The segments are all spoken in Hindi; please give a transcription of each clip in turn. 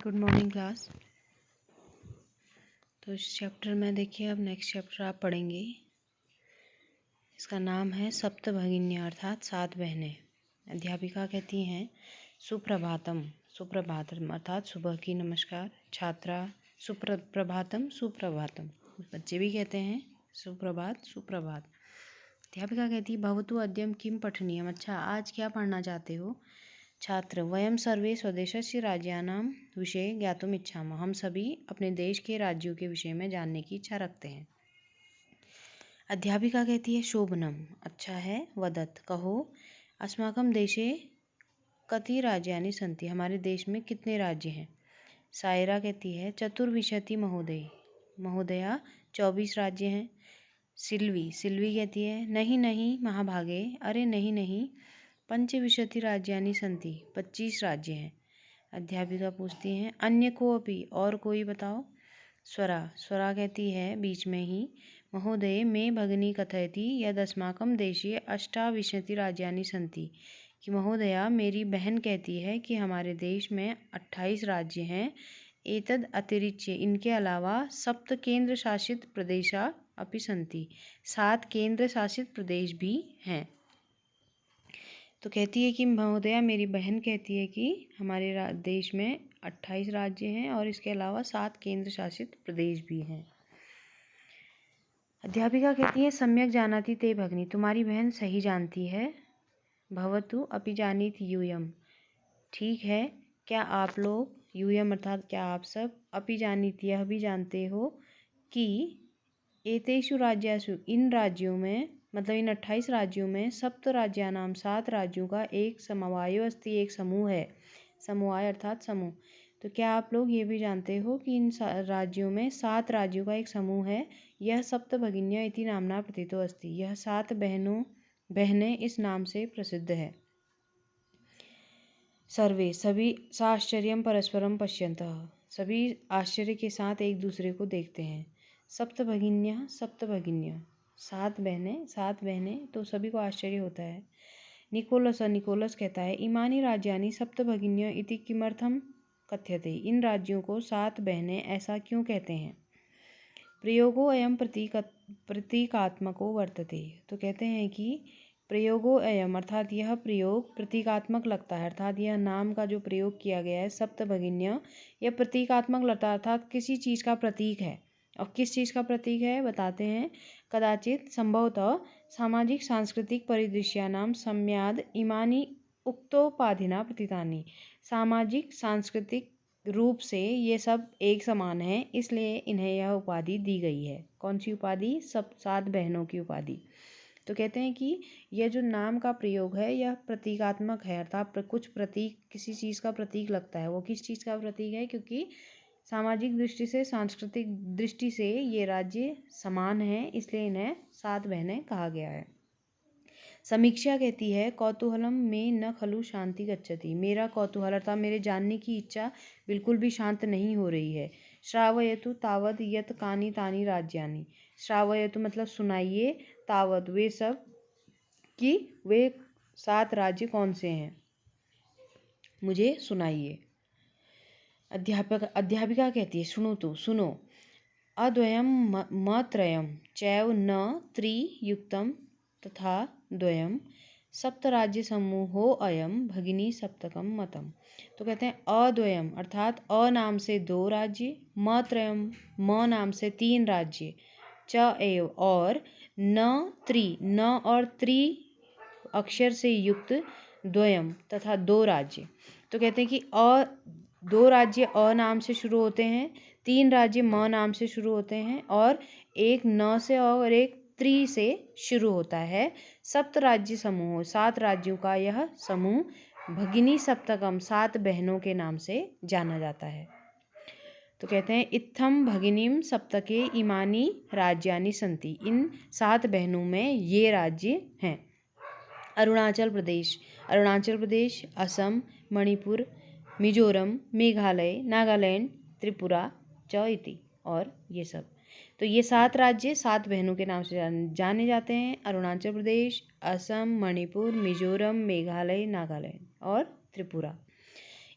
Good morning class. तो इस चैप्टर में देखिए, अब नेक्स्ट चैप्टर आप पढ़ेंगे। इसका नाम है सप्तभगिन्या अर्थात 7 बहनें। अध्यापिका कहती हैं सुप्रभातम। सुप्रभातम अर्थात सुबह की नमस्कार। छात्रा सुप्रभातम सुप्रभातम, बच्चे भी कहते हैं सुप्रभात सुप्रभात। अध्यापिका कहती भवतु अद्यम किम पठनीयम। अच्छा, आज क्या पढ़ना चाहते हो? छात्र वयम सर्वे स्वदेशस्य राज्यानां विषये ज्ञातुम इच्छामः। हम सभी अपने देश के राज्यों के विषय में जानने की इच्छा रखते हैं। अध्यापिका कहती है शोभनम, अच्छा है। वदत, कहो। अस्माकं देशे कति राज्यानि सन्ति। हमारे देश में कितने राज्य हैं? सायरा कहती है चतुर्विंशति महोदया 24 राज्य हैं। सिल्वी कहती है नहीं नहीं महाभागे, अरे नहीं नहीं, पंचविंशति राज्यानि सन्ति, 25 राज्य हैं। अध्यापिका पूछती हैं अन्य को अपि, और कोई बताओ। स्वरा कहती है बीच में ही महोदय मे भगिनी कथयति यद अस्माकं देशे 28 राज्यानि सन्ति, कि महोदया मेरी बहन कहती है कि हमारे देश में 28 राज्य हैं। एतद अतिरिच्य, इनके अलावा सप्त केंद्र शासित प्रदेशा अपि सन्ति, 7 केंद्र शासित प्रदेश भी हैं। तो कहती है कि महोदया मेरी बहन कहती है कि हमारे देश में 28 राज्य हैं और इसके अलावा 7 केंद्र शासित प्रदेश भी हैं। अध्यापिका कहती है सम्यक जानाति ते भगिनी, तुम्हारी बहन सही जानती है। भवतु अपि जानीत यूयम, ठीक है, क्या आप लोग, यूयम अर्थात क्या आप सब, अपि जानीत यह भी जानते हो कि एतेषु राज्यासु, इन राज्यों में, मतलब इन 28 राज्यों में, सप्त राज्यानाम 7 राज्यों का एक समवायो अस्ति, एक समूह है। समवाय अर्थात समूह। तो क्या आप लोग ये भी जानते हो कि इन राज्यों में 7 राज्यों का एक समूह है। यह सप्तभगिन्या इति नामना प्रथितो अस्ति, यह 7 बहनें इस नाम से प्रसिद्ध है। सर्वे, सभी, साश्चर्यम परस्परम पश्यन्तः, सभी आश्चर्य के साथ एक दूसरे को देखते हैं। सप्तभगिन्या 7 बहनें, तो सभी को आश्चर्य होता है। निकोलस कहता है इमानी राज्यानि सप्तभगिन्या इति किमर्थम कथ्यते, इन राज्यों को 7 बहनें ऐसा क्यों कहते हैं। प्रयोगो अयम प्रतीकात्मको वर्तते, तो कहते हैं कि प्रयोगो अयम अर्थात यह प्रयोग प्रतीकात्मक लगता है, अर्थात यह नाम का जो प्रयोग किया गया है सप्तभगिन्या, यह प्रतीकात्मक लगता है, अर्थात किसी चीज़ का प्रतीक है। और किस चीज़ का प्रतीक है बताते हैं। कदाचित संभवतः सामाजिक सांस्कृतिक परिदृश्यानां सम्याद इमानी उक्तोपाधिना प्रतीतानि, सामाजिक सांस्कृतिक रूप से ये सब एक समान है, इसलिए इन्हें यह उपाधि दी गई है। कौन सी उपाधि? 7 बहनों की उपाधि। तो कहते हैं कि यह जो नाम का प्रयोग है यह प्रतीकात्मक है, अर्थात कुछ प्रतीक, किसी चीज़ का प्रतीक लगता है। वो किस चीज़ का प्रतीक है? क्योंकि सामाजिक दृष्टि से, सांस्कृतिक दृष्टि से ये राज्य समान है, इसलिए इन्हें 7 बहनें कहा गया है। समीक्षा कहती है कौतूहलम में न खलु शांति गच्छति, मेरा कौतूहल अर्थात मेरे जानने की इच्छा बिल्कुल भी शांत नहीं हो रही है। श्रावयतु तावद यत कानि तानि राज्यानि, श्रावयतु मतलब सुनाइए, तावत वे सब, कि वे 7 राज्य कौन से हैं, मुझे सुनाइए। अध्यापिका कहती है सुनो। अद्वयम मत्रयम चैव न त्रियुक्तम तथा द्वयम सप्तराज्य समूहो अयम भगिनी सप्तकम मतम। तो कहते हैं अद्वयम अर्थात अ नाम से 2 राज्य, मत्रयम म नाम से 3 राज्य, च एव और न और त्रि अक्षर से युक्त द्वयम तथा 2 राज्य। तो कहते हैं कि 2 राज्य अ नाम से शुरू होते हैं, 3 राज्य म नाम से शुरू होते हैं और एक न से और एक त्रि से शुरू होता है। सप्त राज्य समूह, 7 राज्यों का यह समूह भगिनी सप्तकम 7 बहनों के नाम से जाना जाता है। तो कहते हैं इत्थम भगिनीम सप्तके इमानी राज्यानि सन्ति, इन 7 बहनों में ये राज्य हैं। अरुणाचल प्रदेश, असम, मणिपुर, मिजोरम, मेघालय, नागालैंड, त्रिपुरा च इति, और ये सब। तो ये 7 राज्य 7 बहनों के नाम से जाने जाते हैं। अरुणाचल प्रदेश, असम, मणिपुर, मिजोरम, मेघालय, नागालैंड और त्रिपुरा।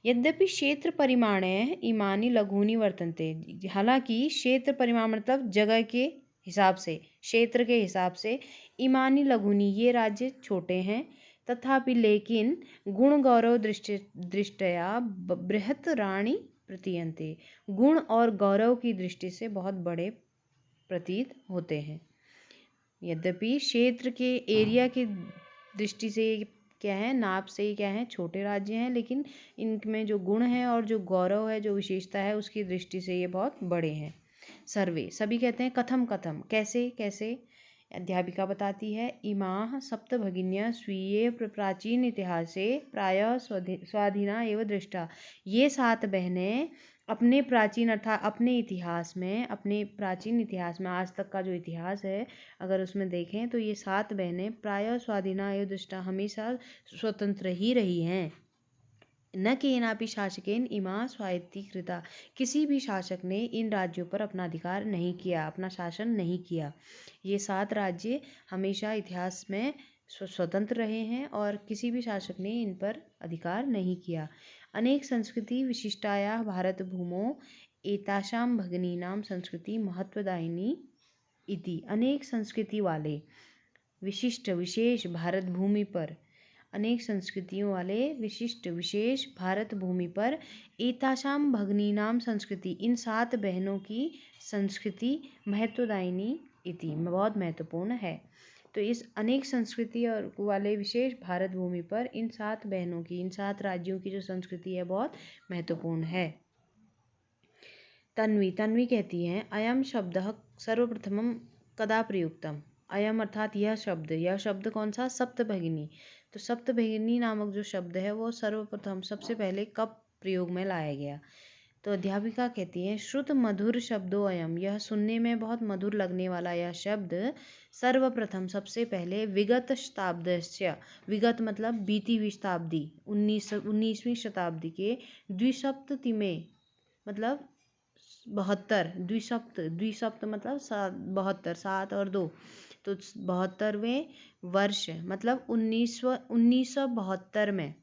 यद्यपि क्षेत्र परिमाणैः इमानि लघूनि वर्तन्ते, हालांकि क्षेत्र परिमाण मतलब जगह के हिसाब से, क्षेत्र के हिसाब से, इमानि लघूनि ये राज्य छोटे हैं, तथापि लेकिन गुण गौरव दृष्टया बृहत्तराणि प्रतीयन्ते, गुण और गौरव की दृष्टि से बहुत बड़े प्रतीत होते हैं। यद्यपि क्षेत्र के एरिया की दृष्टि से क्या है, नाप से क्या है, छोटे राज्य हैं, लेकिन इनमें जो गुण है और जो गौरव है, जो विशेषता है, उसकी दृष्टि से ये बहुत बड़े हैं। सर्वे, सभी कहते हैं कथम कथम, कैसे कैसे। अध्यापिका बताती है, इमाः सप्त भगिन्यः स्वीये प्राचीन इतिहासे प्रायः स्वाधीना एव दृष्टा, ये 7 बहनें अपने प्राचीन अर्थात अपने इतिहास में, अपने प्राचीन इतिहास में, आज तक का जो इतिहास है अगर उसमें देखें तो ये 7 बहनें प्रायः स्वाधीना एव दृष्टा, हमेशा स्वतंत्र ही रही हैं। न केनापि शासकेन इमा स्वायत्तीकृता, किसी भी शासक ने इन राज्यों पर अपना अधिकार नहीं किया, अपना शासन नहीं किया। ये 7 राज्य हमेशा इतिहास में स्वतंत्र रहे हैं और किसी भी शासक ने इन पर अधिकार नहीं किया। अनेक संस्कृति विशिष्टायाः भारत भूमौ एतासां भगिनीनां संस्कृति महत्वदायिनी इति, अनेक संस्कृति वाले विशिष्ट विशेष भारत भूमि पर, अनेक संस्कृतियों वाले विशिष्ट विशेष भारत भूमि पर एतासां भगिनीनां संस्कृति, इन 7 बहनों की संस्कृति महत्वदायिनी इति, बहुत महत्वपूर्ण है। तो इस अनेक संस्कृति और वाले विशेष भारत भूमि पर इन 7 बहनों की, इन 7 राज्यों की जो संस्कृति है बहुत महत्वपूर्ण है। तन्वी, तन्वी कहती है, अयम शब्दः सर्वप्रथमं कदा प्रयुक्तम, अयम अर्थात यह शब्द कौन सा, सप्तभगिनी। तो सप्तभगिनी नामक जो शब्द है वो सर्वप्रथम सबसे पहले कब प्रयोग में लाया गया। तो अध्यापिका कहती है, श्रुत मधुर शब्दो अयम, यह सुनने में बहुत मधुर लगने वाला यह शब्द सर्वप्रथम सबसे पहले विगत शताब्दस्य, विगत मतलब बीती हुई शताब्दी, 19वीं शताब्दी के द्विसप्ततिमे मतलब 72, द्विसप्त मतलब 72, 7 और 2, तो 72वें वर्ष मतलब 1972 में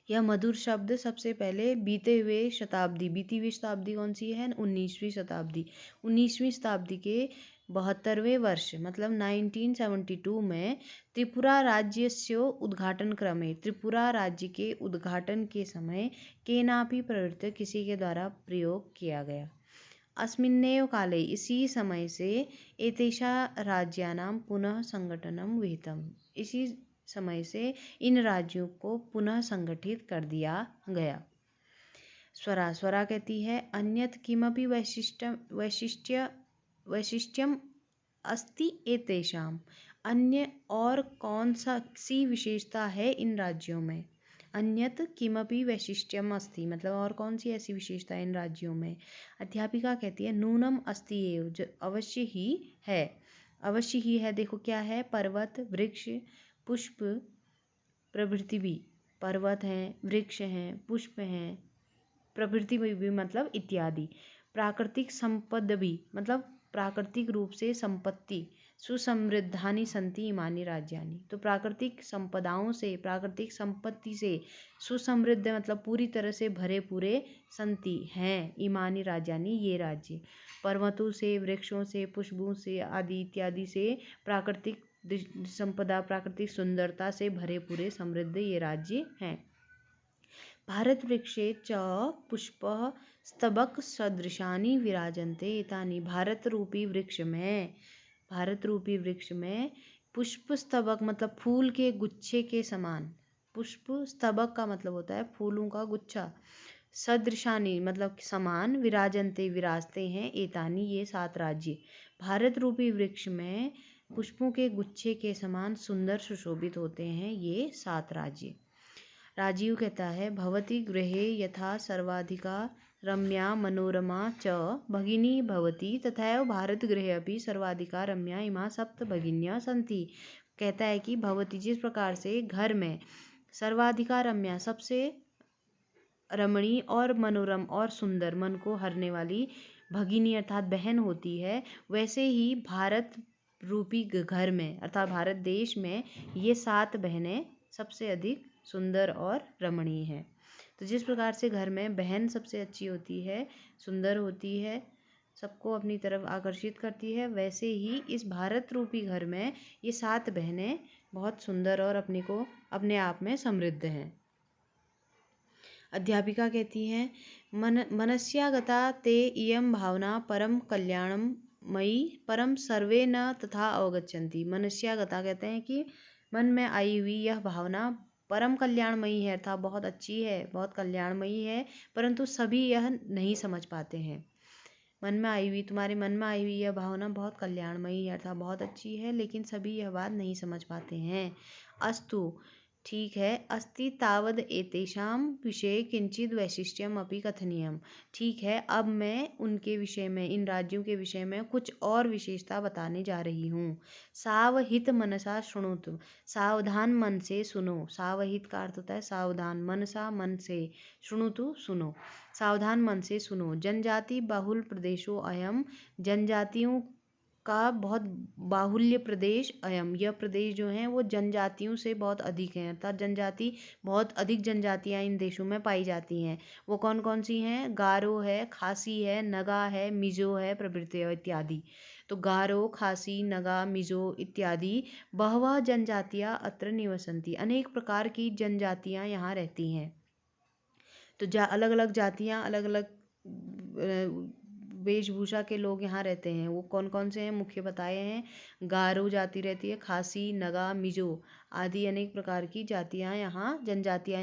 यह मधुर शब्द सबसे पहले बीती हुई शताब्दी कौन सी है, 19वीं शताब्दी, 19वीं शताब्दी के 72वें वर्ष मतलब 1972 में त्रिपुरा राज्यस्य उद्घाटन क्रमे, त्रिपुरा राज्य के उद्घाटन के समय केनापि प्रवृत्त, किसी के द्वारा प्रयोग किया गया। अस्मिन्नेव काले, इसी समय से एतेषा राज्यानां पुनः संगठनं विहितम्, इसी समय से इन राज्यों को पुनः संगठित कर दिया गया। स्वरा, स्वरा कहती है, अन्यत् किमपि वैशिष्ट्यम अस्ति एतेषाम्, अन्य और कौन सी विशेषता है इन राज्यों में। अन्यत् किमपि वैशिष्ट्यम अस्ति मतलब और कौन सी ऐसी विशेषता है इन राज्यों में। अध्यापिका कहती है, नूनम अस्ति एव, जो अवश्य ही है, अवश्य ही है। देखो क्या है, पर्वत, वृक्ष, पुष्प प्रभृति भी, पर्वत हैं, वृक्ष हैं, पुष्प हैं, प्रभृति भी मतलब इत्यादि। प्राकृतिक संपद भी मतलब प्राकृतिक रूप से संपत्ति, सुसमृद्धानि सन्ति इमानि राज्यानि, तो प्राकृतिक संपदाओं से, प्राकृतिक संपत्ति से सुसमृद्ध मतलब पूरी तरह से भरे पूरे संति हैं इमानि राज्यानि, ये राज्य। पर्वतों से, वृक्षों से, पुष्पों से आदि इत्यादि से प्राकृतिक संपदा, प्राकृतिक सुंदरता से भरे पूरे समृद्ध ये राज्य हैं। भारत वृक्षे च पुष्प स्तबक सदृशानि विराजन्ते एतानि, भारत रूपी वृक्ष में पुष्प स्तबक मतलब फूल के गुच्छे के समान, पुष्प स्तबक का मतलब होता है फूलों का गुच्छा, सदृशानि मतलब समान, विराजन्ते विराजते हैं, एतानि ये 7 राज्य। भारत रूपी वृक्ष में पुष्पों के गुच्छे के समान सुंदर सुशोभित होते हैं ये 7 राज्य। राजीव कहता है, भवति गृहे यथा सर्वाधिका रम्या मनोरमा च भगिनी भवति तथैव भारत गृहे अपि सर्वाधिका रम्या इमा सप्त भगिन्यः सन्ति। कहता है कि भवति, जिस प्रकार से घर में सर्वाधिका रम्या सबसे रमणीय और मनोरम और सुंदर, मन को हरने वाली भगिनी अर्थात बहन होती है, वैसे ही भारत रूपी घर में अर्थात भारत देश में ये 7 बहनें सबसे अधिक सुंदर और रमणीय हैं। तो जिस प्रकार से घर में बहन सबसे अच्छी होती है, सुंदर होती है, सबको अपनी तरफ आकर्षित करती है, वैसे ही इस भारत रूपी घर में ये 7 बहनें बहुत सुंदर और अपने आप में समृद्ध हैं। अध्यापिका कहती हैं, मनस्यागता ते इयं भावना परम कल्याणम मयि परम सर्वे न तथा अवगच्छन्ति। मनस्यागता कहते हैं कि मन में आई हुई यह भावना परम कल्याणमयी है, अर्थात बहुत अच्छी है, बहुत कल्याणमयी है, परंतु सभी यह नहीं समझ पाते हैं। तुम्हारे मन में आई हुई यह भावना बहुत कल्याणमयी है, अर्थात बहुत अच्छी है, लेकिन सभी यह बात नहीं समझ पाते हैं। अस्तु, ठीक है। अस्ति तावद एतेषां विषये किंचित वैशिष्ट्यम अपि कथनीयम। ठीक है, अब मैं उनके विषय में, इन राज्यों के विषय में कुछ और विशेषता बताने जा रही हूँ। सावहित मनसा शृणुतु, सावधान मन से सुनो। सावहित का अर्थ होता है सावधान, मनसा मन से, शृणुतु सुनो, सावधान मन से सुनो। जनजाति बहुल प्रदेशो अयम, जनजातियों का बहुत बाहुल्य प्रदेश अयम, यह प्रदेश जो है वो जनजातियों से बहुत अधिक है, अर्थात बहुत अधिक जनजातियां इन देशों में पाई जाती हैं। वो कौन कौन सी हैं? गारो है, खासी है, नगा है, मिजो है, प्रभृति इत्यादि। तो गारो, खासी, नगा, मिजो इत्यादि बहवह जनजातियां अत्र निवसन्ति, अनेक प्रकार की जनजातियां यहाँ रहती हैं। तो अलग अलग जातियाँ, अलग अलग वेशभूषा के लोग यहाँ रहते हैं। वो कौन कौन से हैं? मुख्य बताए हैं। गारो जाति रहती है, खासी, नगा, मिजो आदि अनेक प्रकार की जनजातियाँ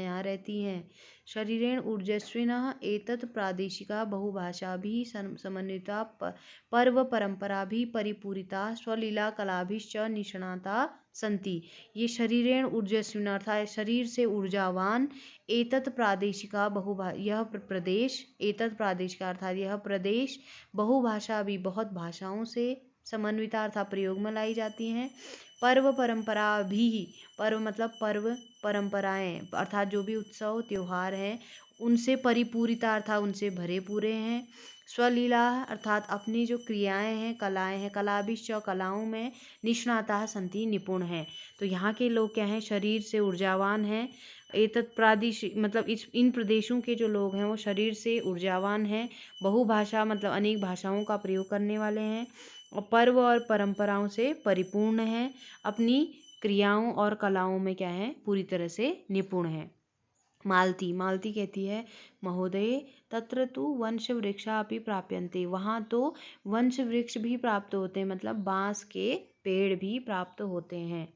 यहाँ रहती हैं। शरीरेण ऊर्जस्विनः एतत् प्रादेशिका बहुभाषाभिः समन्विता पर्व परंपराभिः परिपूरिता स्वलीला कलाभिश्च निष्णाता संति। ये शरीरेण ऊर्जस्विनः अर्थात शरीर से ऊर्जावान, एतत् प्रादेशिका यह प्रदेश, एतत् प्रादेशिका अर्थात यह प्रदेश, बहुभाषा भी बहुत भाषाओं से, समन्विता अर्थात प्रयोग में लाई जाती हैं, पर्व परंपरा भी, पर्व मतलब पर्व, परंपराएं अर्थात जो भी उत्सव त्योहार हैं उनसे परिपूरिता अर्थात उनसे भरे पूरे हैं। स्वलीला अर्थात अपनी जो क्रियाएं हैं, कलाएं हैं, कलाभिश्च कलाओं में, निष्णाता संति निपुण हैं। तो यहाँ के लोग क्या हैं? शरीर से ऊर्जावान हैं। एतत् प्रादेशिक मतलब इन प्रदेशों के जो लोग हैं वो शरीर से ऊर्जावान हैं। बहुभाषा मतलब अनेक भाषाओं का प्रयोग करने वाले हैं, और पर्व और परंपराओं से परिपूर्ण हैं। अपनी क्रियाओं और कलाओं में क्या है? पूरी तरह से निपुण हैं। मालती कहती है, महोदय तत्र तु वंश वृक्षा अपि प्राप्यन्ते, वहाँ तो वंश वृक्ष भी प्राप्त होते हैं, मतलब बांस के पेड़ भी प्राप्त होते हैं।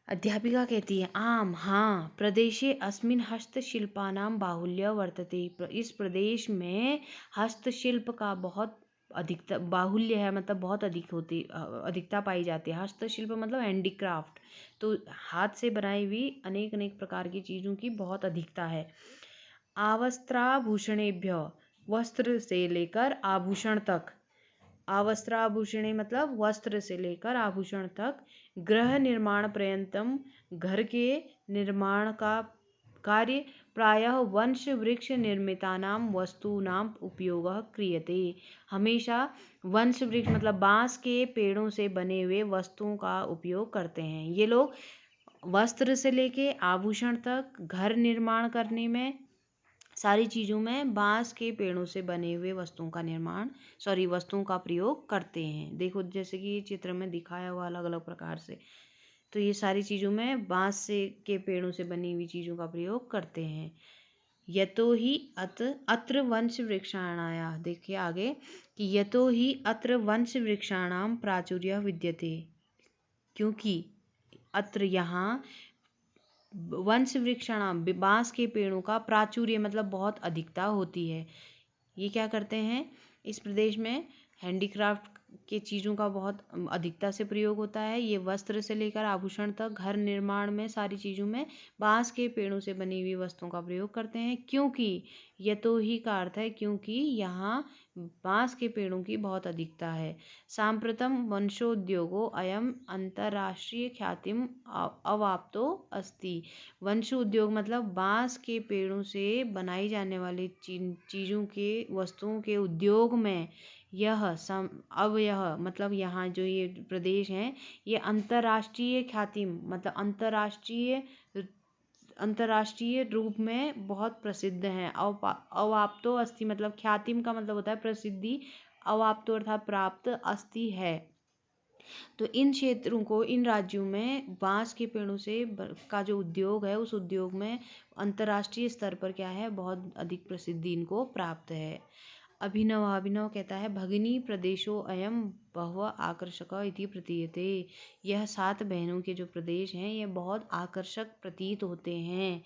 अध्यापिका कहती है, आम हाँ, प्रदेशे अस्मिन् हस्तशिल्पानां बाहुल्य वर्तते, इस प्रदेश में हस्तशिल्प का बहुत अधिकता बाहुल्य है, मतलब बहुत अधिकता पाई जाती है। हस्तशिल्प मतलब हैंडीक्राफ्ट, तो हाथ से बनाई हुई अनेक अनेक प्रकार की चीज़ों की बहुत अधिकता है। आवस्त्राभूषणेभ्य, वस्त्र से लेकर आभूषण तक, आवस्त्राभूषणे मतलब वस्त्र से लेकर आभूषण तक, गृह निर्माण पर्यंतम, घर के निर्माण का कार्य, प्रायः वंश वृक्ष निर्मितानां वस्तूनां उपयोगः क्रियते, हमेशा वंश वृक्ष मतलब बांस के पेड़ों से बने हुए वस्तुओं का उपयोग करते हैं ये लोग। वस्त्र से लेके आभूषण तक, घर निर्माण करने में, सारी चीज़ों में बांस के पेड़ों से बने हुए वस्तुओं का प्रयोग करते हैं। देखो जैसे कि चित्र में दिखाया हुआ अलग अलग प्रकार से, तो ये सारी चीज़ों में बांस के पेड़ों से बनी हुई चीज़ों का प्रयोग करते हैं। यतो ही अत्र वंश वृक्षाणाया, देखिए आगे कि यतो ही अत्र वंश वृक्षाणाम प्राचुर्य विद्यते, क्योंकि अत्र यहाँ वंश वृक्षाणाम बांस के पेड़ों का प्राचुर्य मतलब बहुत अधिकता होती है। ये क्या करते हैं? इस प्रदेश में हैंडीक्राफ्ट के चीज़ों का बहुत अधिकता से प्रयोग होता है। ये वस्त्र से लेकर आभूषण तक, घर निर्माण में, सारी चीज़ों में बांस के पेड़ों से बनी हुई वस्तुओं का प्रयोग करते हैं। क्योंकि यतो ही का अर्थ है क्योंकि यहाँ बांस के पेड़ों की बहुत अधिकता है। सांप्रतम वंशोद्योगो अयम अंतर्राष्ट्रीय ख्यातिम अवाप्तो अस्ति, वंश उद्योग मतलब बांस के पेड़ों से बनाई जाने वाली चीज़ों के वस्तुओं के उद्योग में यह मतलब यहाँ जो ये प्रदेश हैं ये अंतर्राष्ट्रीय ख्याति मतलब अंतर्राष्ट्रीय रूप में बहुत प्रसिद्ध हैं। अवाप्तो अस्ति मतलब ख्यातिम का मतलब होता है प्रसिद्धि, अवाप्तो अर्थात प्राप्त, अस्ति है। तो इन क्षेत्रों को, इन राज्यों में बांस के पेड़ों से का जो उद्योग है, उस उद्योग में अंतर्राष्ट्रीय स्तर पर क्या है, बहुत अधिक प्रसिद्धि इनको प्राप्त है। अभिनव कहता है भगिनी प्रदेशो अयम बहव आकर्षक इति प्रतीयते। यह 7 बहनों के जो प्रदेश हैं ये बहुत आकर्षक प्रतीत होते हैं।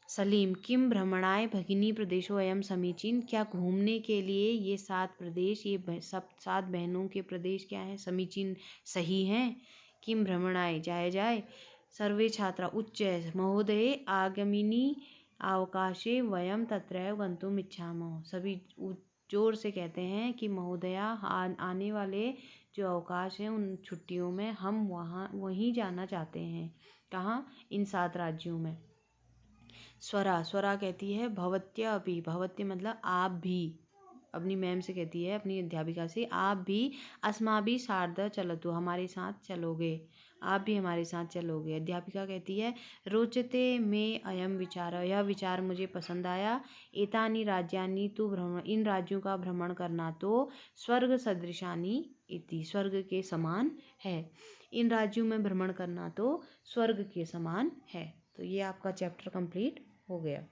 सलीम किम भ्रमणाय भगिनी प्रदेशो अयम समीचीन, क्या घूमने के लिए ये 7 प्रदेश, ये सब 7 बहनों के प्रदेश क्या हैं, समीचीन, सही हैं। किम भ्रमणाय जाए। सर्वे छात्रा उच्च महोदय आगमिनी अवकाशे वयम तत्रैव गंतुम इच्छामः। सभी जोर से कहते हैं कि महोदया आने वाले जो अवकाश हैं उन छुट्टियों में हम वहीं जाना चाहते हैं। कहाँ? इन 7 राज्यों में। स्वरा कहती है भवत्य अपि, भवत्य मतलब आप भी, अपनी मैम से कहती है, अपनी अध्यापिका से, आप भी अस्माभि सार्ध चलतु, हमारे साथ चलोगे, आप भी हमारे साथ चलोगे। अध्यापिका कहती है रोचते में अयम विचार, यह विचार मुझे पसंद आया। एतानि राज्यानि तु भ्रमण, इन राज्यों का भ्रमण करना तो स्वर्ग सदृशानि इति, स्वर्ग के समान है। इन राज्यों में भ्रमण करना तो स्वर्ग के समान है। तो ये आपका चैप्टर कंप्लीट हो गया।